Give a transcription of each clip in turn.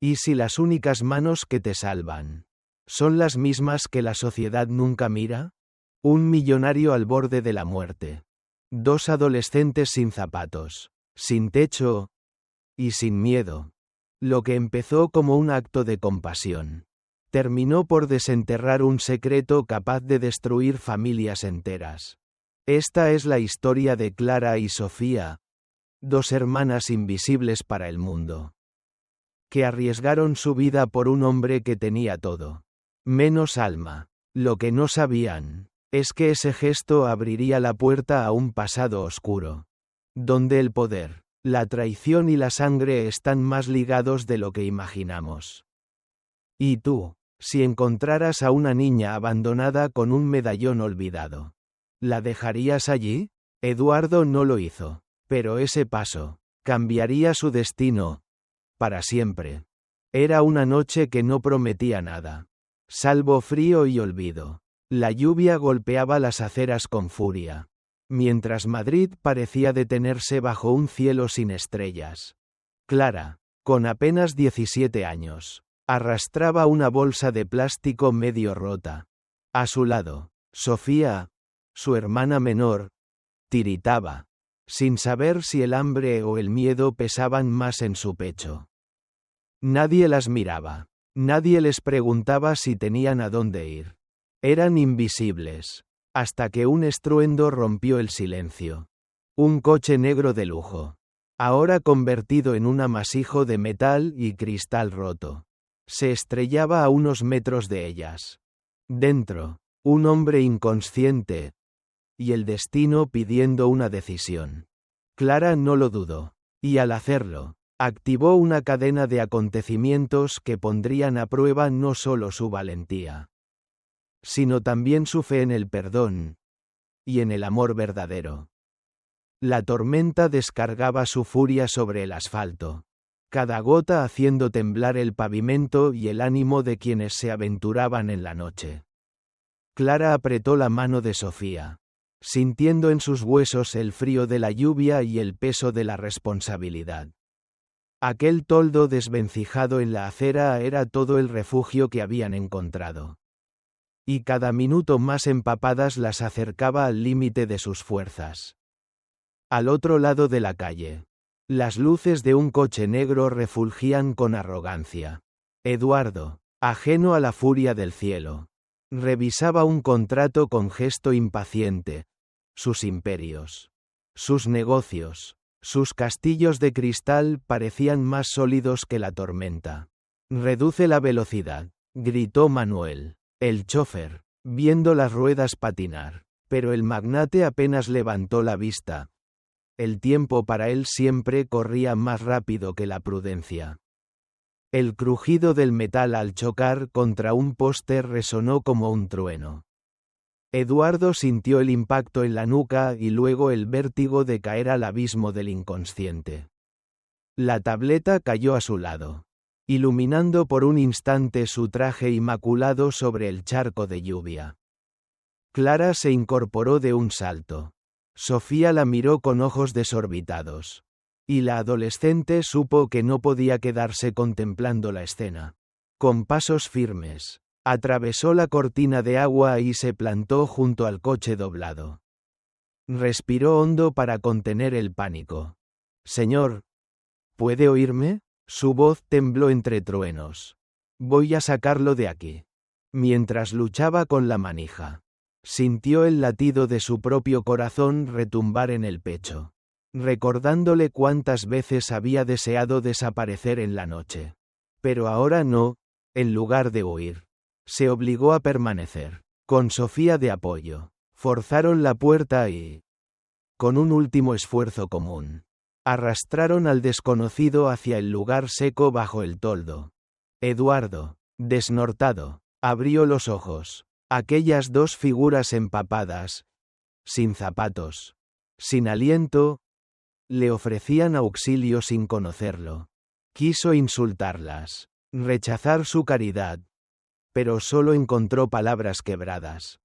¿Y si las únicas manos que te salvan son las mismas que la sociedad nunca mira? Un millonario al borde de la muerte. 2 adolescentes sin zapatos, sin techo y sin miedo. Lo que empezó como un acto de compasión terminó por desenterrar un secreto capaz de destruir familias enteras. Esta es la historia de Clara y Sofía, 2 hermanas invisibles para el mundo, que arriesgaron su vida por un hombre que tenía todo, menos alma. Lo que no sabían es que ese gesto abriría la puerta a un pasado oscuro, donde el poder, la traición y la sangre están más ligados de lo que imaginamos. ¿Y tú, si encontraras a una niña abandonada con un medallón olvidado, la dejarías allí? Eduardo no lo hizo, pero ese paso cambiaría su destino para siempre. Era una noche que no prometía nada, salvo frío y olvido. La lluvia golpeaba las aceras con furia, mientras Madrid parecía detenerse bajo un cielo sin estrellas. Clara, con apenas 17 años, arrastraba una bolsa de plástico medio rota. A su lado, Sofía, su hermana menor, tiritaba, sin saber si el hambre o el miedo pesaban más en su pecho. Nadie las miraba, nadie les preguntaba si tenían a dónde ir. Eran invisibles, hasta que un estruendo rompió el silencio. Un coche negro de lujo, ahora convertido en un amasijo de metal y cristal roto, se estrellaba a unos metros de ellas. Dentro, un hombre inconsciente, y el destino pidiendo una decisión. Clara no lo dudó, y al hacerlo, activó una cadena de acontecimientos que pondrían a prueba no solo su valentía, sino también su fe en el perdón y en el amor verdadero. La tormenta descargaba su furia sobre el asfalto, cada gota haciendo temblar el pavimento y el ánimo de quienes se aventuraban en la noche. Clara apretó la mano de Sofía, sintiendo en sus huesos el frío de la lluvia y el peso de la responsabilidad. Aquel toldo desvencijado en la acera era todo el refugio que habían encontrado. Y cada minuto más empapadas las acercaba al límite de sus fuerzas. Al otro lado de la calle, las luces de un coche negro refulgían con arrogancia. Eduardo, ajeno a la furia del cielo, revisaba un contrato con gesto impaciente. Sus imperios, sus negocios, sus castillos de cristal parecían más sólidos que la tormenta. «Reduce la velocidad», gritó Manuel, el chofer, viendo las ruedas patinar, pero el magnate apenas levantó la vista. El tiempo para él siempre corría más rápido que la prudencia. El crujido del metal al chocar contra un poste resonó como un trueno. Eduardo sintió el impacto en la nuca y luego el vértigo de caer al abismo del inconsciente. La tableta cayó a su lado, iluminando por un instante su traje inmaculado sobre el charco de lluvia. Clara se incorporó de un salto. Sofía la miró con ojos desorbitados. Y la adolescente supo que no podía quedarse contemplando la escena. Con pasos firmes, atravesó la cortina de agua y se plantó junto al coche doblado. Respiró hondo para contener el pánico. «Señor, ¿puede oírme?» Su voz tembló entre truenos. «Voy a sacarlo de aquí». Mientras luchaba con la manija, sintió el latido de su propio corazón retumbar en el pecho, recordándole cuántas veces había deseado desaparecer en la noche. Pero ahora no, en lugar de huir, se obligó a permanecer. Con Sofía de apoyo, forzaron la puerta y, con un último esfuerzo común, arrastraron al desconocido hacia el lugar seco bajo el toldo. Eduardo, desnortado, abrió los ojos. Aquellas 2 figuras empapadas, sin zapatos, sin aliento, le ofrecían auxilio sin conocerlo. Quiso insultarlas, rechazar su caridad, pero solo encontró palabras quebradas.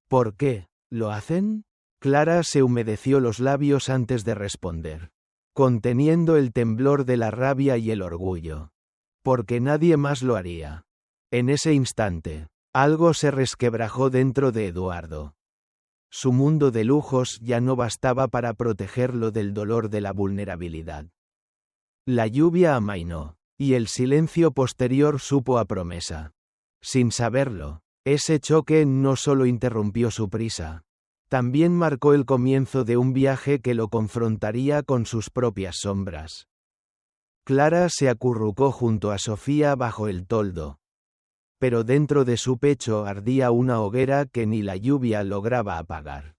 ¿Por qué lo hacen? Clara se humedeció los labios antes de responder, conteniendo el temblor de la rabia y el orgullo. Porque nadie más lo haría. En ese instante, algo se resquebrajó dentro de Eduardo. Su mundo de lujos ya no bastaba para protegerlo del dolor de la vulnerabilidad. La lluvia amainó, y el silencio posterior supo a promesa. Sin saberlo, ese choque no solo interrumpió su prisa, también marcó el comienzo de un viaje que lo confrontaría con sus propias sombras. Clara se acurrucó junto a Sofía bajo el toldo. Pero dentro de su pecho ardía una hoguera que ni la lluvia lograba apagar.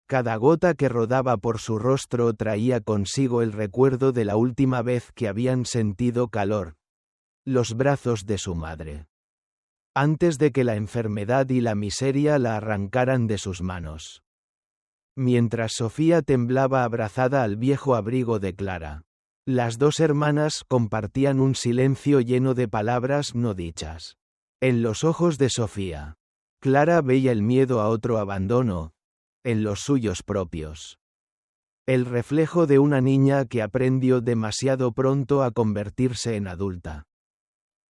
Cada gota que rodaba por su rostro traía consigo el recuerdo de la última vez que habían sentido calor. Los brazos de su madre. Antes de que la enfermedad y la miseria la arrancaran de sus manos. Mientras Sofía temblaba abrazada al viejo abrigo de Clara, las dos hermanas compartían un silencio lleno de palabras no dichas. En los ojos de Sofía, Clara veía el miedo a otro abandono, en los suyos propios. El reflejo de una niña que aprendió demasiado pronto a convertirse en adulta.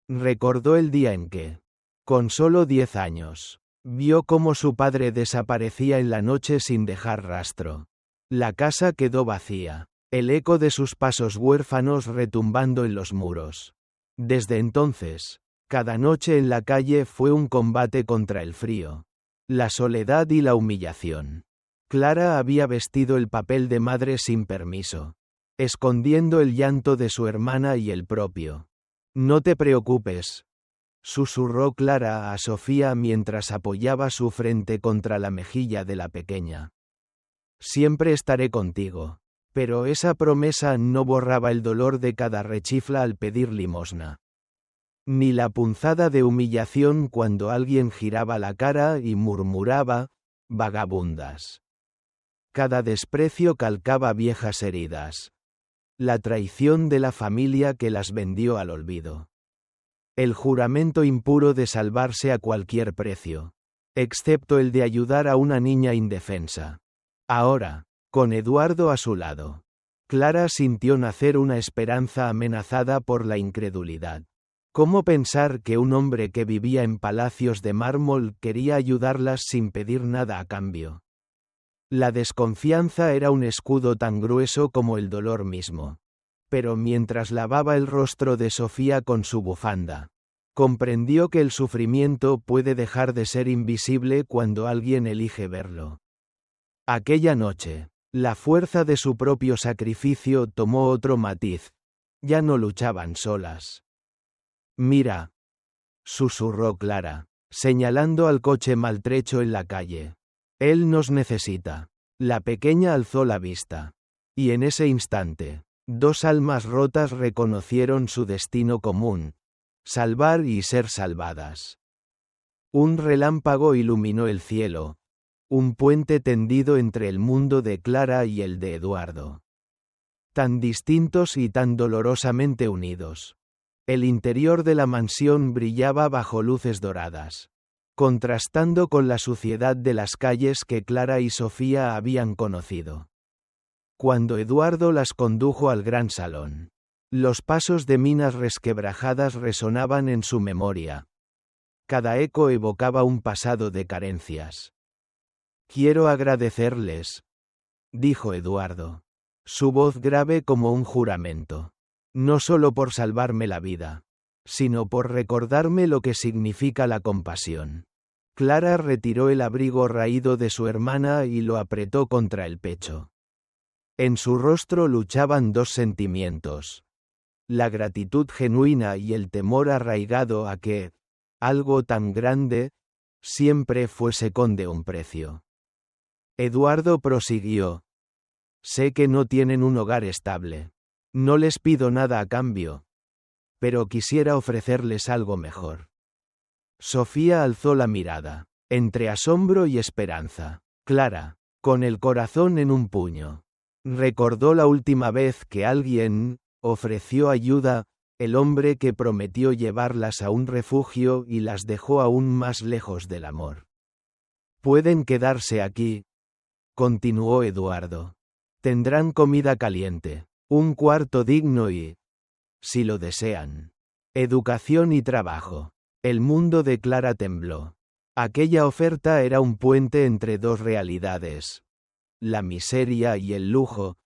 Recordó el día en que, con solo 10 años, vio cómo su padre desaparecía en la noche sin dejar rastro. La casa quedó vacía, el eco de sus pasos huérfanos retumbando en los muros. Desde entonces, cada noche en la calle fue un combate contra el frío, la soledad y la humillación. Clara había vestido el papel de madre sin permiso, escondiendo el llanto de su hermana y el propio. «No te preocupes», susurró Clara a Sofía mientras apoyaba su frente contra la mejilla de la pequeña. «Siempre estaré contigo». Pero esa promesa no borraba el dolor de cada rechifla al pedir limosna. Ni la punzada de humillación cuando alguien giraba la cara y murmuraba, «vagabundas». Cada desprecio calcaba viejas heridas. La traición de la familia que las vendió al olvido. El juramento impuro de salvarse a cualquier precio. Excepto el de ayudar a una niña indefensa. Ahora, con Eduardo a su lado, Clara sintió nacer una esperanza amenazada por la incredulidad. ¿Cómo pensar que un hombre que vivía en palacios de mármol quería ayudarlas sin pedir nada a cambio? La desconfianza era un escudo tan grueso como el dolor mismo. Pero mientras lavaba el rostro de Sofía con su bufanda, comprendió que el sufrimiento puede dejar de ser invisible cuando alguien elige verlo. Aquella noche, la fuerza de su propio sacrificio tomó otro matiz. Ya no luchaban solas. «Mira», susurró Clara, señalando al coche maltrecho en la calle. «Él nos necesita». La pequeña alzó la vista. Y en ese instante, dos almas rotas reconocieron su destino común: salvar y ser salvadas. Un relámpago iluminó el cielo. Un puente tendido entre el mundo de Clara y el de Eduardo. Tan distintos y tan dolorosamente unidos. El interior de la mansión brillaba bajo luces doradas, contrastando con la suciedad de las calles que Clara y Sofía habían conocido. Cuando Eduardo las condujo al gran salón, los pasos de minas resquebrajadas resonaban en su memoria. Cada eco evocaba un pasado de carencias. «Quiero agradecerles», dijo Eduardo, su voz grave como un juramento. «No solo por salvarme la vida, sino por recordarme lo que significa la compasión». Clara retiró el abrigo raído de su hermana y lo apretó contra el pecho. En su rostro luchaban dos sentimientos: la gratitud genuina y el temor arraigado a que algo tan grande siempre fuese conde un precio. Eduardo prosiguió: «Sé que no tienen un hogar estable. No les pido nada a cambio. Pero quisiera ofrecerles algo mejor». Sofía alzó la mirada, entre asombro y esperanza. Clara, con el corazón en un puño, recordó la última vez que alguien ofreció ayuda, el hombre que prometió llevarlas a un refugio y las dejó aún más lejos del amor. «Pueden quedarse aquí», continuó Eduardo. «Tendrán comida caliente, un cuarto digno y, si lo desean, Educación y trabajo. El mundo de Clara tembló. Aquella oferta era un puente entre dos realidades. La miseria y el lujo.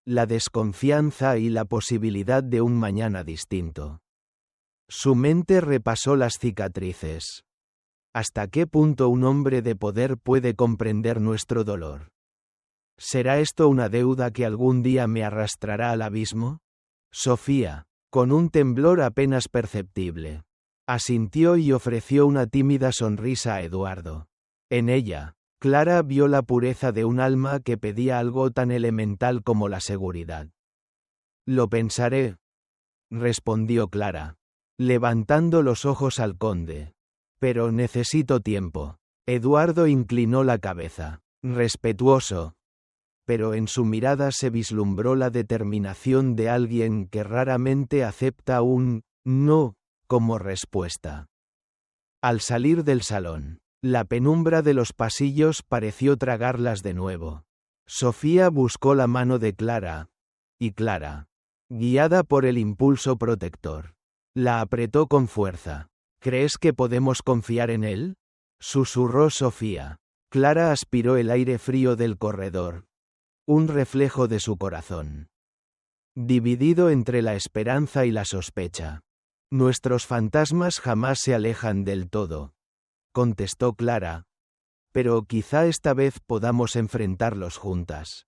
La desconfianza y la posibilidad de un mañana distinto. Su mente repasó las cicatrices. ¿Hasta qué punto un hombre de poder puede comprender nuestro dolor? ¿Será esto una deuda que algún día me arrastrará al abismo? Sofía, con un temblor apenas perceptible, asintió y ofreció una tímida sonrisa a Eduardo. En ella, Clara vio la pureza de un alma que pedía algo tan elemental como la seguridad. Lo pensaré, respondió Clara, levantando los ojos al conde. Pero necesito tiempo. Eduardo inclinó la cabeza, respetuoso. Pero en su mirada se vislumbró la determinación de alguien que raramente acepta un no como respuesta. Al salir del salón, la penumbra de los pasillos pareció tragarlas de nuevo. Sofía buscó la mano de Clara, y Clara, guiada por el impulso protector, la apretó con fuerza. ¿Crees que podemos confiar en él?, susurró Sofía. Clara aspiró el aire frío del corredor. Un reflejo de su corazón. Dividido entre la esperanza y la sospecha. Nuestros fantasmas jamás se alejan del todo, contestó Clara. Pero quizá esta vez podamos enfrentarlos juntas.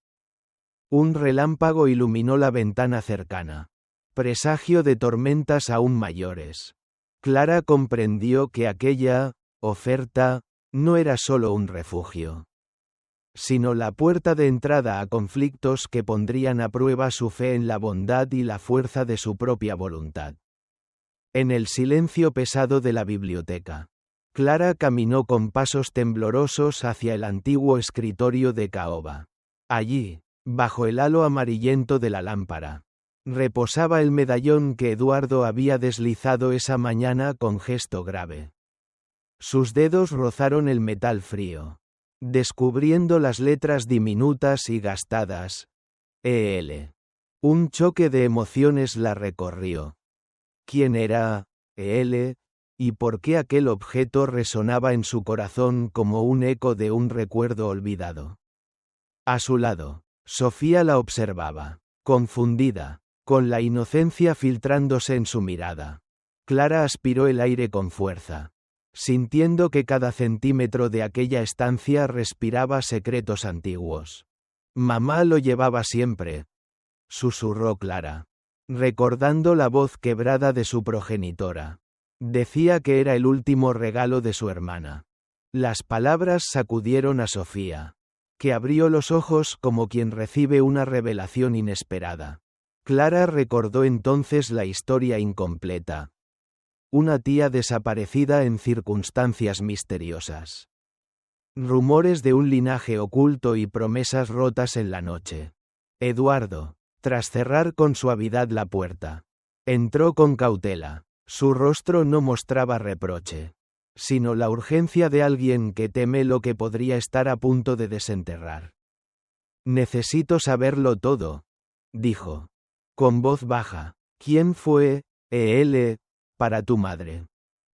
Un relámpago iluminó la ventana cercana. Presagio de tormentas aún mayores. Clara comprendió que aquella oferta no era solo un refugio, sino la puerta de entrada a conflictos que pondrían a prueba su fe en la bondad y la fuerza de su propia voluntad. En el silencio pesado de la biblioteca, Clara caminó con pasos temblorosos hacia el antiguo escritorio de caoba. Allí, bajo el halo amarillento de la lámpara, reposaba el medallón que Eduardo había deslizado esa mañana con gesto grave. Sus dedos rozaron el metal frío, descubriendo las letras diminutas y gastadas. E.L. Un choque de emociones la recorrió. ¿Quién era E.L. y por qué aquel objeto resonaba en su corazón como un eco de un recuerdo olvidado? A su lado, Sofía la observaba, confundida, con la inocencia filtrándose en su mirada. Clara aspiró el aire con fuerza, sintiendo que cada centímetro de aquella estancia respiraba secretos antiguos. Mamá lo llevaba siempre, susurró Clara, recordando la voz quebrada de su progenitora. Decía que era el último regalo de su hermana. Las palabras sacudieron a Sofía, que abrió los ojos como quien recibe una revelación inesperada. Clara recordó entonces la historia incompleta. Una tía desaparecida en circunstancias misteriosas. Rumores de un linaje oculto y promesas rotas en la noche. Eduardo, tras cerrar con suavidad la puerta, entró con cautela. Su rostro no mostraba reproche, sino la urgencia de alguien que teme lo que podría estar a punto de desenterrar. Necesito saberlo todo, dijo, con voz baja. ¿Quién fue, E.L., para tu madre?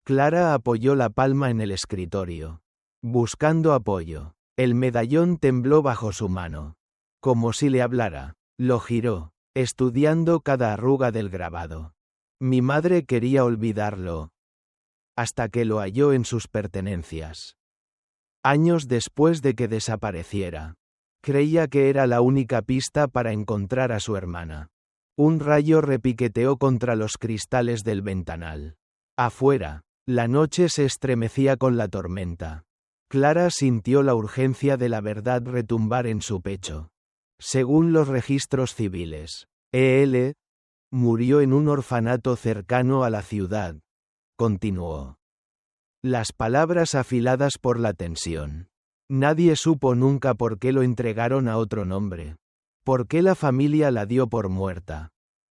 Clara apoyó la palma en el escritorio, buscando apoyo. El medallón tembló bajo su mano, como si le hablara. Lo giró, estudiando cada arruga del grabado. Mi madre quería olvidarlo, hasta que lo halló en sus pertenencias. Años después de que desapareciera, creía que era la única pista para encontrar a su hermana. Un rayo repiqueteó contra los cristales del ventanal. Afuera, la noche se estremecía con la tormenta. Clara sintió la urgencia de la verdad retumbar en su pecho. Según los registros civiles, E.L. murió en un orfanato cercano a la ciudad, continuó. Las palabras afiladas por la tensión. Nadie supo nunca por qué lo entregaron a otro nombre. ¿Por qué la familia la dio por muerta?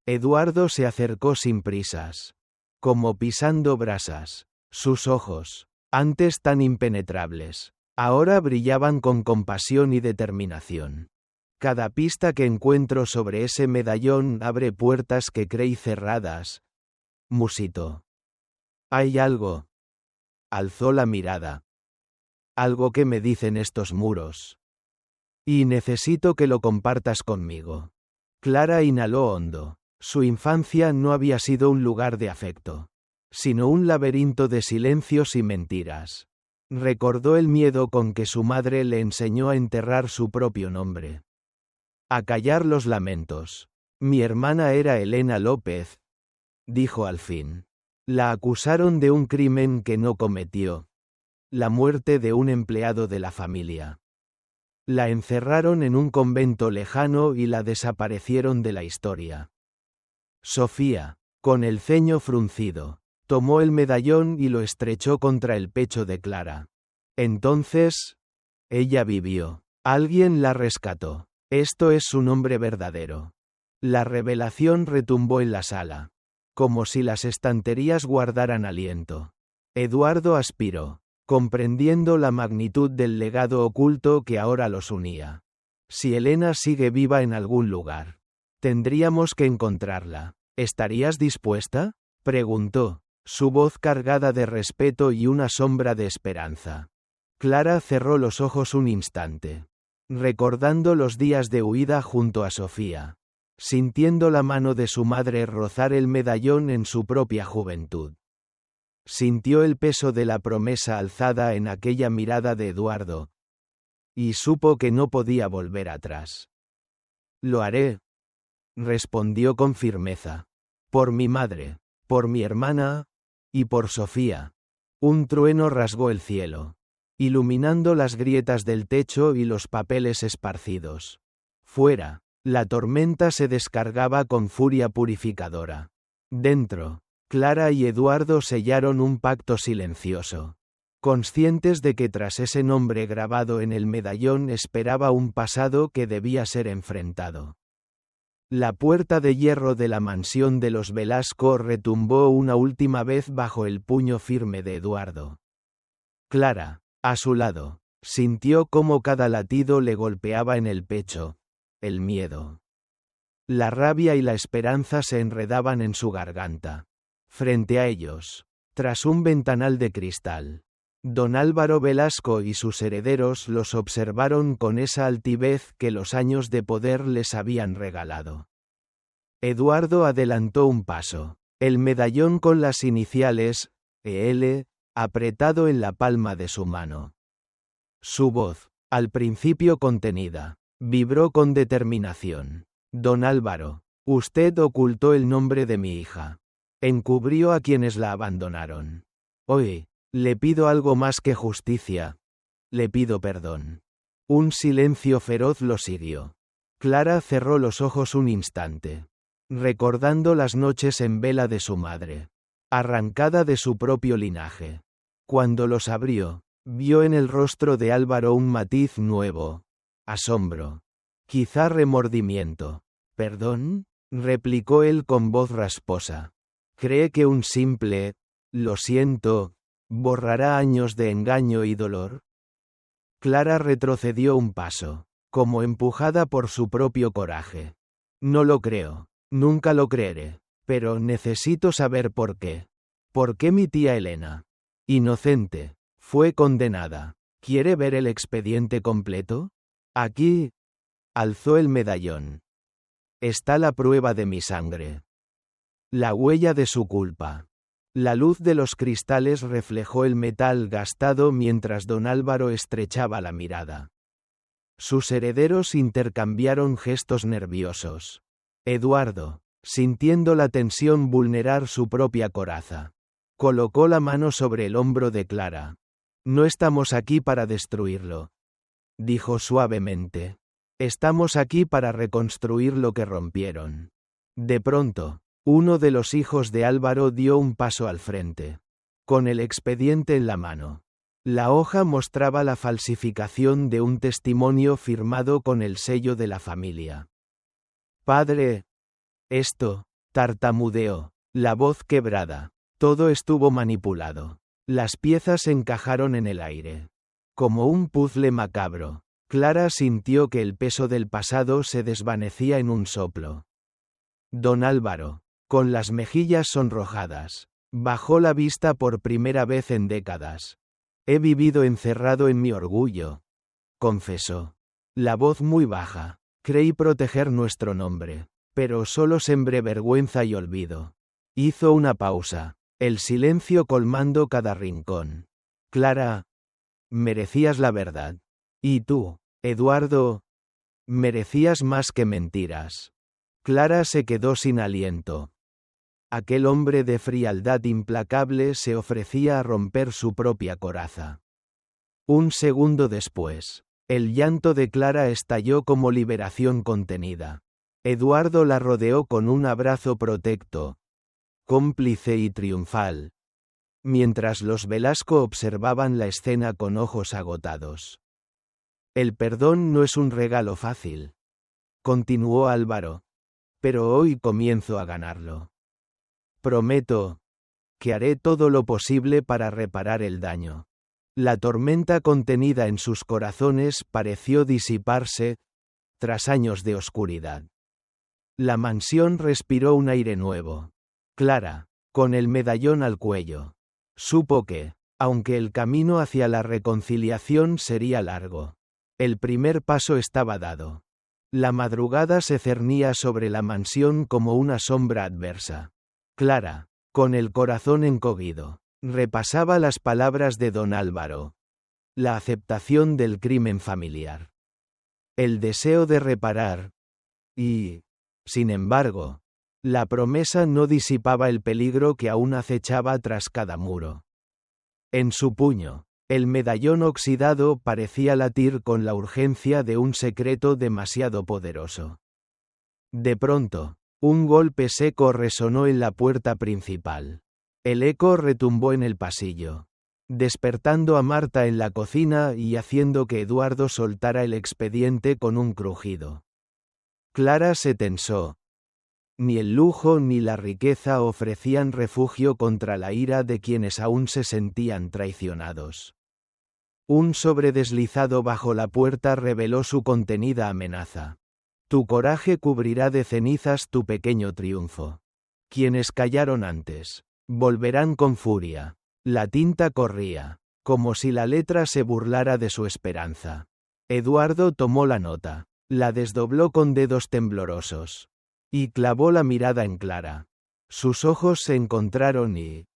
Eduardo se acercó sin prisas, como pisando brasas. Sus ojos, antes tan impenetrables, ahora brillaban con compasión y determinación. Cada pista que encuentro sobre ese medallón abre puertas que creí cerradas. musitó. Hay algo. Alzó la mirada. Algo que me dicen estos muros. Y necesito que lo compartas conmigo. Clara inhaló hondo. Su infancia no había sido un lugar de afecto, sino un laberinto de silencios y mentiras. Recordó el miedo con que su madre le enseñó a enterrar su propio nombre. A callar los lamentos. Mi hermana era Elena López, dijo al fin. La acusaron de un crimen que no cometió. La muerte de un empleado de la familia. La encerraron en un convento lejano y la desaparecieron de la historia. Sofía, con el ceño fruncido, tomó el medallón y lo estrechó contra el pecho de Clara. Entonces, ella vivió. Alguien la rescató. Esto es su nombre verdadero. La revelación retumbó en la sala, como si las estanterías guardaran aliento. Eduardo aspiró, comprendiendo la magnitud del legado oculto que ahora los unía. Si Elena sigue viva en algún lugar, tendríamos que encontrarla. ¿Estarías dispuesta?, preguntó, su voz cargada de respeto y una sombra de esperanza. Clara cerró los ojos un instante, recordando los días de huida junto a Sofía, sintiendo la mano de su madre rozar el medallón en su propia juventud. Sintió el peso de la promesa alzada en aquella mirada de Eduardo, y supo que no podía volver atrás. Lo haré, respondió con firmeza. Por mi madre, por mi hermana, y por Sofía. Un trueno rasgó el cielo, iluminando las grietas del techo y los papeles esparcidos. Fuera, la tormenta se descargaba con furia purificadora. Dentro, Clara y Eduardo sellaron un pacto silencioso, conscientes de que tras ese nombre grabado en el medallón esperaba un pasado que debía ser enfrentado. La puerta de hierro de la mansión de los Velasco retumbó una última vez bajo el puño firme de Eduardo. Clara, a su lado, sintió cómo cada latido le golpeaba en el pecho. El miedo, la rabia y la esperanza se enredaban en su garganta. Frente a ellos, tras un ventanal de cristal, don Álvaro Velasco y sus herederos los observaron con esa altivez que los años de poder les habían regalado. Eduardo adelantó un paso, el medallón con las iniciales, EL, apretado en la palma de su mano. Su voz, al principio contenida, vibró con determinación. Don Álvaro, usted ocultó el nombre de mi hija. Encubrió a quienes la abandonaron. Hoy, le pido algo más que justicia. Le pido perdón. Un silencio feroz lo siguió. Clara cerró los ojos un instante, recordando las noches en vela de su madre, arrancada de su propio linaje. Cuando los abrió, vio en el rostro de Álvaro un matiz nuevo. Asombro. Quizá remordimiento. ¿Perdón?, replicó él con voz rasposa. ¿Cree que un simple «lo siento» borrará años de engaño y dolor? Clara retrocedió un paso, como empujada por su propio coraje. No lo creo, nunca lo creeré, pero necesito saber por qué. ¿Por qué mi tía Elena, inocente, fue condenada? ¿Quiere ver el expediente completo? Aquí. Alzó el medallón. Está la prueba de mi sangre. La huella de su culpa. La luz de los cristales reflejó el metal gastado mientras don Álvaro estrechaba la mirada. Sus herederos intercambiaron gestos nerviosos. Eduardo, sintiendo la tensión vulnerar su propia coraza, colocó la mano sobre el hombro de Clara. No estamos aquí para destruirlo, dijo suavemente. Estamos aquí para reconstruir lo que rompieron. De pronto, uno de los hijos de Álvaro dio un paso al frente, con el expediente en la mano. La hoja mostraba la falsificación de un testimonio firmado con el sello de la familia. Padre. Esto, tartamudeó, la voz quebrada. Todo estuvo manipulado. Las piezas encajaron en el aire. Como un puzzle macabro, Clara sintió que el peso del pasado se desvanecía en un soplo. Don Álvaro, Con las mejillas sonrojadas, bajó la vista por primera vez en décadas. He vivido encerrado en mi orgullo, confesó. La voz muy baja. Creí proteger nuestro nombre, pero solo sembré vergüenza y olvido. Hizo una pausa, el silencio colmando cada rincón. Clara, merecías la verdad. Y tú, Eduardo, merecías más que mentiras. Clara se quedó sin aliento. Aquel hombre de frialdad implacable se ofrecía a romper su propia coraza. Un segundo después, el llanto de Clara estalló como liberación contenida. Eduardo la rodeó con un abrazo protecto, cómplice y triunfal, mientras los Velasco observaban la escena con ojos agotados. El perdón no es un regalo fácil, continuó Álvaro, pero hoy comienzo a ganarlo. Prometo que haré todo lo posible para reparar el daño. La tormenta contenida en sus corazones pareció disiparse, tras años de oscuridad. La mansión respiró un aire nuevo. Clara, con el medallón al cuello, supo que, aunque el camino hacia la reconciliación sería largo, el primer paso estaba dado. La madrugada se cernía sobre la mansión como una sombra adversa. Clara, con el corazón encogido, repasaba las palabras de don Álvaro. La aceptación del crimen familiar. El deseo de reparar. Y, sin embargo, la promesa no disipaba el peligro que aún acechaba tras cada muro. En su puño, el medallón oxidado parecía latir con la urgencia de un secreto demasiado poderoso. De pronto, un golpe seco resonó en la puerta principal. El eco retumbó en el pasillo, despertando a Marta en la cocina y haciendo que Eduardo soltara el expediente con un crujido. Clara se tensó. Ni el lujo ni la riqueza ofrecían refugio contra la ira de quienes aún se sentían traicionados. Un sobre deslizado bajo la puerta reveló su contenida amenaza. Tu coraje cubrirá de cenizas tu pequeño triunfo. Quienes callaron antes, volverán con furia. La tinta corría, como si la letra se burlara de su esperanza. Eduardo tomó la nota, la desdobló con dedos temblorosos, y clavó la mirada en Clara. Sus ojos se encontraron y,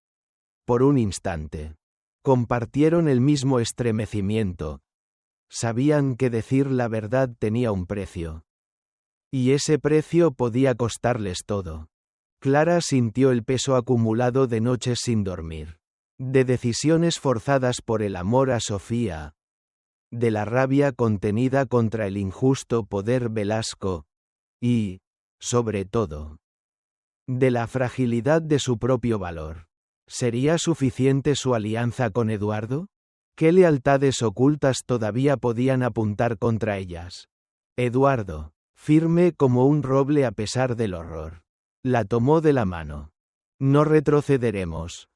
por un instante, compartieron el mismo estremecimiento. Sabían que decir la verdad tenía un precio. Y ese precio podía costarles todo. Clara sintió el peso acumulado de noches sin dormir, de decisiones forzadas por el amor a Sofía, de la rabia contenida contra el injusto poder Velasco, y, sobre todo, de la fragilidad de su propio valor. ¿Sería suficiente su alianza con Eduardo? ¿Qué lealtades ocultas todavía podían apuntar contra ellas? Eduardo, firme como un roble a pesar del horror, la tomó de la mano. No retrocederemos,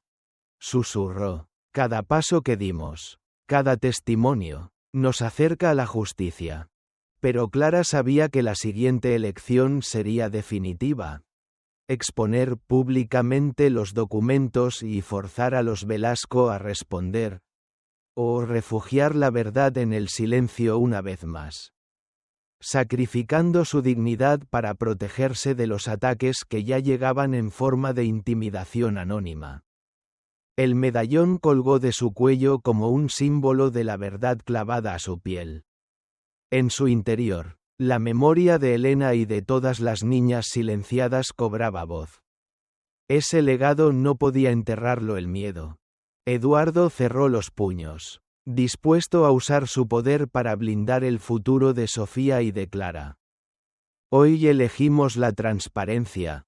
susurró. Cada paso que dimos, cada testimonio, nos acerca a la justicia. Pero Clara sabía que la siguiente elección sería definitiva. Exponer públicamente los documentos y forzar a los Velasco a responder, o refugiar la verdad en el silencio una vez más, sacrificando su dignidad para protegerse de los ataques que ya llegaban en forma de intimidación anónima. El medallón colgó de su cuello como un símbolo de la verdad clavada a su piel. En su interior, la memoria de Elena y de todas las niñas silenciadas cobraba voz. Ese legado no podía enterrarlo el miedo. Eduardo cerró los puños, dispuesto a usar su poder para blindar el futuro de Sofía y de Clara. Hoy elegimos la transparencia,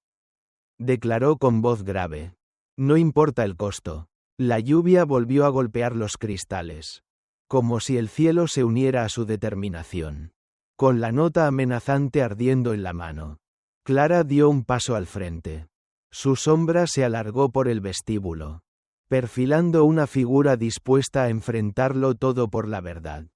declaró con voz grave. No importa el costo. La lluvia volvió a golpear los cristales, como si el cielo se uniera a su determinación. Con la nota amenazante ardiendo en la mano, Clara dio un paso al frente. Su sombra se alargó por el vestíbulo, perfilando una figura dispuesta a enfrentarlo todo por la verdad.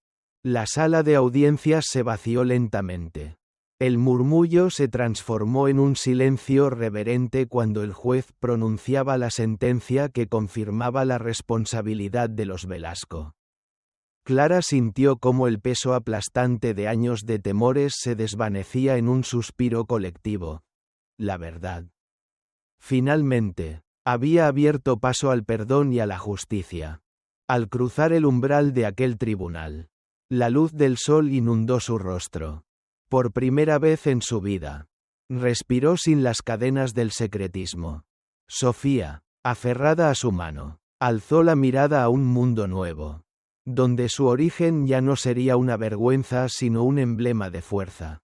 La sala de audiencias se vació lentamente. El murmullo se transformó en un silencio reverente cuando el juez pronunciaba la sentencia que confirmaba la responsabilidad de los Velasco. Clara sintió cómo el peso aplastante de años de temores se desvanecía en un suspiro colectivo. La verdad. Finalmente, había abierto paso al perdón y a la justicia. Al cruzar el umbral de aquel tribunal, la luz del sol inundó su rostro. Por primera vez en su vida, respiró sin las cadenas del secretismo. Sofía, aferrada a su mano, alzó la mirada a un mundo nuevo, donde su origen ya no sería una vergüenza sino un emblema de fuerza.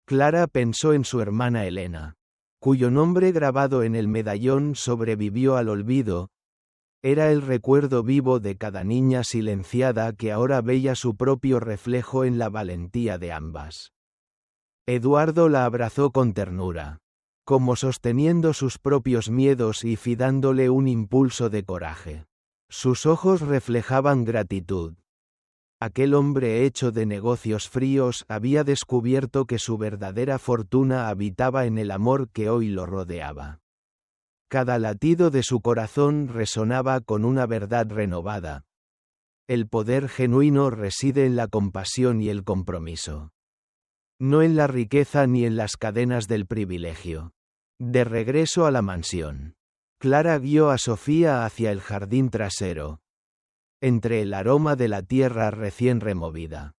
Clara pensó en su hermana Elena, cuyo nombre grabado en el medallón sobrevivió al olvido. Era el recuerdo vivo de cada niña silenciada que ahora veía su propio reflejo en la valentía de ambas. Eduardo la abrazó con ternura, como sosteniendo sus propios miedos y dándole un impulso de coraje. Sus ojos reflejaban gratitud. Aquel hombre hecho de negocios fríos había descubierto que su verdadera fortuna habitaba en el amor que hoy lo rodeaba. Cada latido de su corazón resonaba con una verdad renovada. El poder genuino reside en la compasión y el compromiso. No en la riqueza ni en las cadenas del privilegio. De regreso a la mansión, Clara guió a Sofía hacia el jardín trasero, entre el aroma de la tierra recién removida.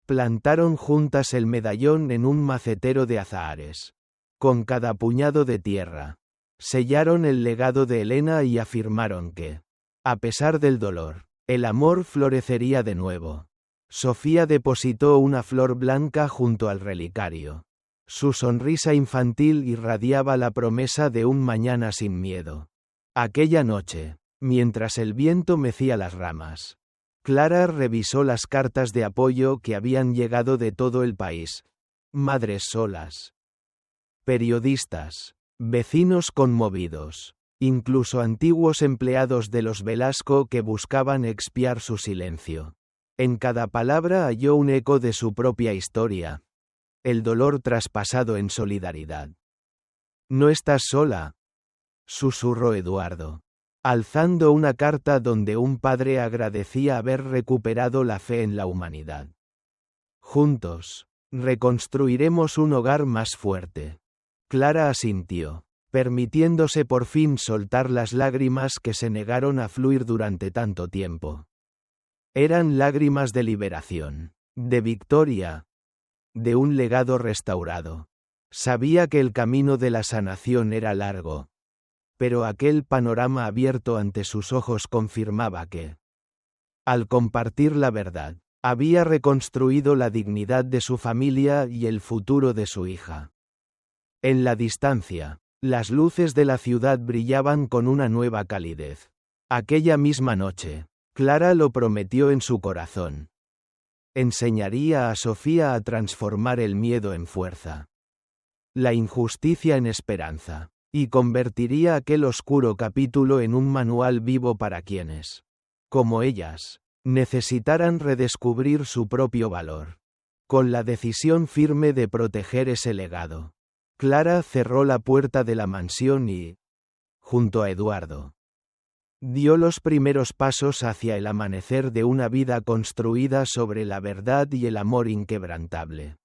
Plantaron juntas el medallón en un macetero de azahares. Con cada puñado de tierra, sellaron el legado de Elena y afirmaron que, a pesar del dolor, el amor florecería de nuevo. Sofía depositó una flor blanca junto al relicario. Su sonrisa infantil irradiaba la promesa de un mañana sin miedo. Aquella noche, mientras el viento mecía las ramas, Clara revisó las cartas de apoyo que habían llegado de todo el país. Madres solas, periodistas, vecinos conmovidos, incluso antiguos empleados de los Velasco que buscaban expiar su silencio. En cada palabra halló un eco de su propia historia. El dolor traspasado en solidaridad. «No estás sola», susurró Eduardo, alzando una carta donde un padre agradecía haber recuperado la fe en la humanidad. «Juntos, reconstruiremos un hogar más fuerte». Clara asintió, permitiéndose por fin soltar las lágrimas que se negaron a fluir durante tanto tiempo. Eran lágrimas de liberación, de victoria, de un legado restaurado. Sabía que el camino de la sanación era largo, pero aquel panorama abierto ante sus ojos confirmaba que, al compartir la verdad, había reconstruido la dignidad de su familia y el futuro de su hija. En la distancia, las luces de la ciudad brillaban con una nueva calidez. Aquella misma noche, Clara lo prometió en su corazón. Enseñaría a Sofía a transformar el miedo en fuerza, la injusticia en esperanza, y convertiría aquel oscuro capítulo en un manual vivo para quienes, como ellas, necesitaran redescubrir su propio valor. Con la decisión firme de proteger ese legado, Clara cerró la puerta de la mansión y, junto a Eduardo, dio los primeros pasos hacia el amanecer de una vida construida sobre la verdad y el amor inquebrantable.